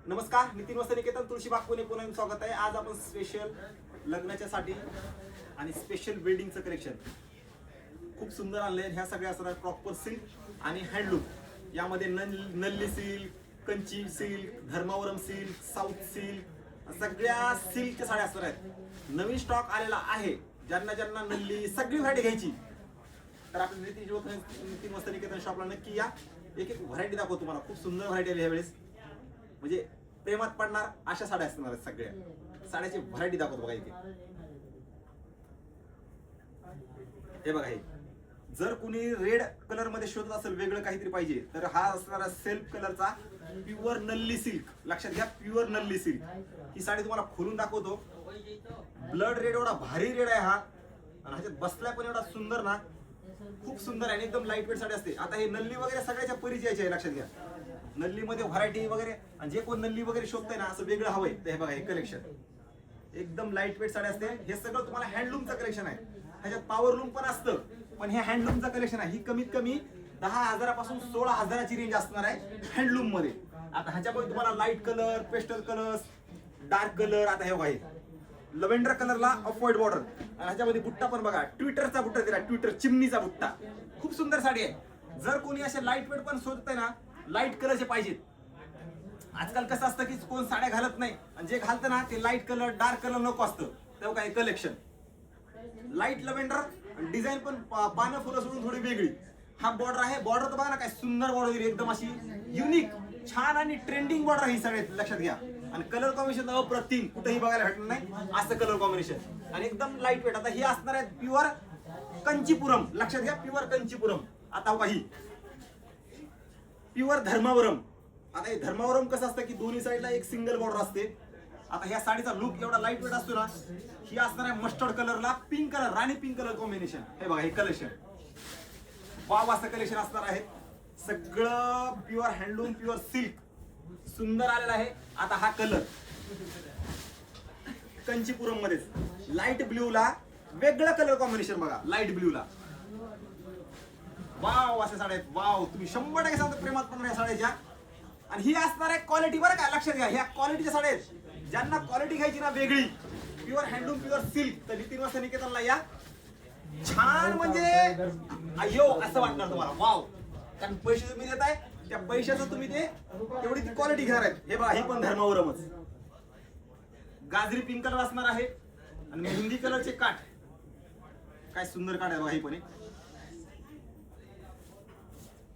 नमस्कार, नितीन वस्त्र निकेतन तुळशीबाग पुणे पुन्हा स्वागत आहे. आज आपण स्पेशल लग्नाच्यासाठी आणि स्पेशल वेडिंगचं कलेक्शन खूप सुंदर आणलंय. ह्या सगळ्या असतात प्रॉपर सिल्क आणि हँडलूम. यामध्ये Nalli silk, Kanchi silk, Dharmavaram silk, south silk, सगळ्या सिल्कच्या साड्या असणार आहेत. नवीन स्टॉक आलेला आहे. ज्यांना ज्यांना नल्ली सगळी व्हरायटी घ्यायची तर आपण नितीन वस्त्र निकेतन शॉपला नक्की या. एक एक व्हरायटी दाखवतो तुम्हाला. खूप सुंदर व्हरायटी आली ह्यावेळेस. म्हणजे प्रेमात पडणार अशा साड्या असणार आहेत. सगळ्या साड्याची व्हरायटी दाखवतो बघा इथे. हे बघा, हे जर कुणी रेड कलर मध्ये शोधत असेल वेगळं काहीतरी पाहिजे तर हा असणारा सेल्फ कलरचा प्युअर नल्ली सिल्क. लक्षात घ्या, प्युअर नल्ली सिल्क. ही साडी तुम्हाला खोलून दाखवतो. ब्लड रेड एवढा भारी रेड आहे हा, आणि ह्याच्यात बसलाय पण एवढा सुंदर ना. खूप सुंदर आहे, एकदम लाईट वेट साडी असते. आता हे नल्ली वगैरे सगळ्याच्या परिचयाचे आहे. लक्षात घ्या, नल्ली मध्ये व्हरायटी वगैरे, आणि जे कोण नल्ली वगैरे शोधतंय ना असं वेगळं हवंय तर हे बघा, हे कलेक्शन एकदम लाईट वेट साडी असते. हे सगळं तुम्हाला हँडलूमचं कलेक्शन आहे. ह्याच्यात पॉवर लूम पण असतं, पण हे हँडलूमचं कलेक्शन आहे. ही कमीत कमी 10,000 पासून 16,000ची रेंज असणार आहे हँडलूम मध्ये. आता ह्याच्यामध्ये तुम्हाला light colour, pastel colours, dark colour. आता हे बघा, लव्हेंडर कलरला ऑफ व्हाईट बॉर्डर, आणि ह्याच्यामध्ये बुट्टा पण बघा, ट्विटरचा बुट्टा दिला, ट्विटर चिमणीचा बुट्टा. खूप सुंदर साडी आहे. जर कोणी असे लाईट वेट पण शोधतंय ना, लाईट कलरचे पाहिजेत. आजकाल कसं असतं की कोण साड्या घालत नाही, आणि जे घालतं ना ते लाईट कलर, डार्क कलर नको असतं. तेव्हा काय कलेक्शन लाईट लव्हेंडर, डिझाईन पण पानं फुलं सोडून थोडी वेगळी. हा बॉर्डर आहे. बॉर्डर तर बघा ना, काय सुंदर बॉर्डर दिली, एकदम अशी युनिक, छान आणि ट्रेंडिंग बॉर्डर ही सगळ्यात. लक्षात घ्या, आणि कलर कॉम्बिनेशन अप्रतिम, कुठेही बघायला भेटणार नाही असं कलर कॉम्बिनेशन, आणि एकदम लाईट वेट. आता ही असणार आहे प्युअर कंचीपुरम. लक्षात घ्या, प्युअर कंचीपुरम. आता ही प्युअर धर्मावरम. आता हे धर्मावरम कसं असतं की दोन्ही साईडला एक सिंगल बॉर्डर असते. आता ह्या साडीचा लुक एवढा लाईट वेट असतो ना. ही असणार आहे मस्टर्ड कलरला पिंक कलर, राणी पिंक कलर कॉम्बिनेशन. हे बघा, हे कलेक्शन वाव असं कलेक्शन असणार आहे. सगळं प्युअर हँडलूम, प्युअर सिल्क सुंदर आलेला आहे. आता हा कलर कंचीपुरम मध्येच लाईट ब्ल्यू ला वेगळं कलर कॉम्बिनेशन बघा, लाईट ब्ल्यू ला. वाव अशा साड्या आहेत. वाव, तुम्ही 100% सांगतो प्रेमात पण या साड्याच्या. आणि ही असणार आहे क्वालिटी बरं का. लक्षात घ्या, ह्या क्वालिटीच्या साड्या आहेत. ज्यांना क्वालिटी घ्यायची ना वेगळी, प्युअर हँडलूम, प्युअर सिल्क, तर नितीन वस्त्र निकेतनला या. छान म्हणजे अयो असं वाटणार तुम्हाला. वाव, कारण पैसे तुम्ही देताय, त्या पैशाचं तुम्ही ते तेवढी ती क्वालिटी घेणार आहेत. हे बघा, ही पण धर्मावरमच गाजरी पिंक कलर असणार आहे, आणि मेहंदी कलरचे काठ. काय सुंदर काठ आहे बघा, ही पण.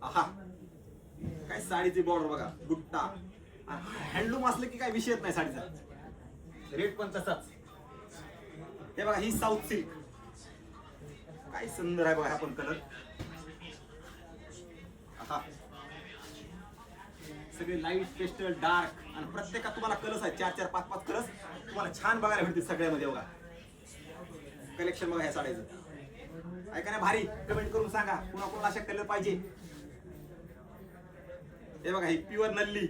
आहा, काय साडीची बॉर्डर बघा, बुट्टा. हँडलूम असलं की काय विषयच नाही साडीचा. रेट पण तसाच. हे बघा, ही साऊथ सिल्क. काय सुंदर आहे बघा हा पण कलर. आहा, सगळे लाईट, पेस्टल, डार्क, आणि प्रत्येकात तुम्हाला कलर्स आहेत. 4-4, 5-5 कलर्स तुम्हाला छान बघायला भेटतील सगळ्यामध्ये. बघा कलेक्शन बघा ह्या साड्याचं. ऐका ना, भारी. कमेंट करून सांगा कुणा कोणाला अशा कलर पाहिजे. हे बघा, ही प्युअर नल्ली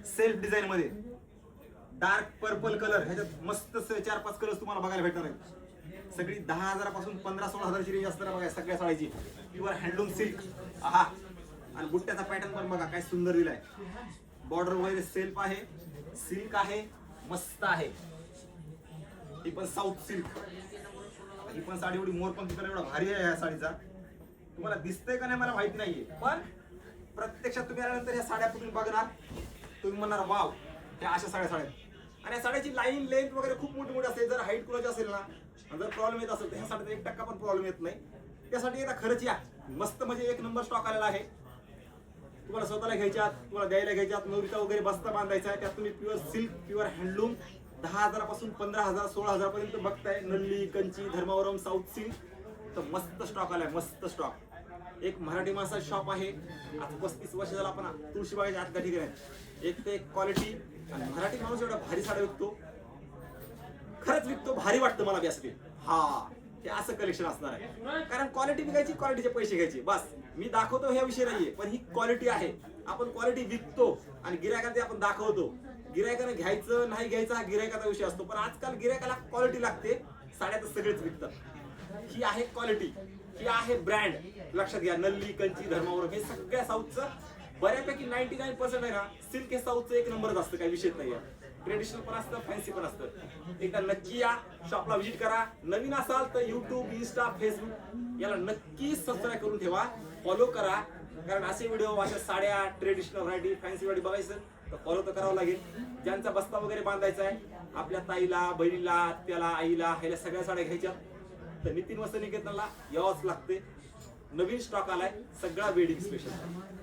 सेल्फ डिझाईन मध्ये डार्क पर्पल कलर. ह्याच्यात मस्त 4-5 कलर्स तुम्हाला बघायला भेटणार आहेत. सगळी 10,000 पासून 15-16,000ची रेंज असणार बघा सगळ्या साडीची. Pure handloom silk. आहा, आणि बुट्ट्याचा पॅटर्न पण बघा काय सुंदर दिलाय. बॉर्डर वगैरे सेल्फ आहे, सिल्क आहे, मस्त आहे. ही पण साऊथ सिल्क. ही पण साडी एवढी मोरपंखी कलर एवढा भारी आहे. ह्या साडीचा तुम्हाला दिसतंय का नाही मला माहिती नाहीये, पण प्रत्यक्षात तुम्ही आल्यानंतर या साड्या तुम्ही बघणार, तुम्ही म्हणणार वाव, त्या अशा साड्या. आणि या साड्याची लाईन लेंथ वगैरे खूप मोठी मोठी असते. जर हाईट कुणाची असेल ना, जर प्रॉब्लेम येत असेल तर ह्या साडीचा 1% पण प्रॉब्लेम येत नाही. त्यासाठी एकदा खरंच या. मस्त म्हणजे एक नंबर स्टॉक आलेला आहे. तुम्हाला स्वतःला घ्यायच्यात, तुम्हाला द्यायला घ्यायच्यात, नवरीचा वगैरे बस्ता बांधायचा आहे. त्यात तुम्ही प्युअर सिल्क, प्युअर हँडलूम 10,000 पासून 15,000, 16,000 पर्यंत बघताय. नल्ली, कंची, धर्मावरम, साऊथ सिल्क. तर मस्त स्टॉक आलाय, मस्त स्टॉक. एक मराठी माणसाचा शॉप आहे. आज 35 वर्ष झाला आपण तुळशीबागेच्या आत ठिकाणी आहे. एक ते एक क्वालिटी, आणि मराठी माणूस एवढा भारी साड्या विकतो, खरंच विकतो, भारी वाटतं मला बी असते. हा, हे असं कलेक्शन असणार आहे. कारण क्वालिटी विकायची, क्वालिटीचे पैसे घ्यायचे, बस. मी दाखवतो ह्या विषय नाहीये, पण ही क्वालिटी आहे. आपण क्वालिटी विकतो आणि गिरायकाला ते आपण दाखवतो. गिरायकाने घ्यायचं नाही घ्यायचं हा गिरायकाचा विषय असतो, पण आजकाल गिरायकाला क्वालिटी लागते. साड्या तर सगळेच विकतात. ही आहे क्वालिटी, ही आहे ब्रँड. लक्षात घ्या, नल्ली, कंची, धर्मावरम हे सगळ्या साऊथचं बऱ्यापैकी 99% आहे ना सिल्क हे साऊथचं एक नंबरच असतं, काही विषय नाही. ट्रेडिशनल पण असतं, फॅन्सी पण असतं. एकदा नक्की या शॉपला व्हिजिट करा. नवीन असाल तर युट्यूब, इन्स्टा, फेसबुक याला नक्की सबस्क्राईब करून ठेवा, फॉलो करा. कारण असे व्हिडिओ, अशा साड्या, ट्रेडिशनल व्हरायटी, फॅन्सी व्हरायटी बघायचं तर फॉलो तर करावं लागेल. ज्यांचा बस्ता वगैरे बांधायचा आहे, आपल्या ताईला, बहिणीला, आत्याला, आईला, ह्याला सगळ्या साड्या घ्यायच्या तर नितीन वस्त्र निकेतनला यावंच लागते. नवीन स्टॉक आलाय, सगळा वेडिंग स्पेशल.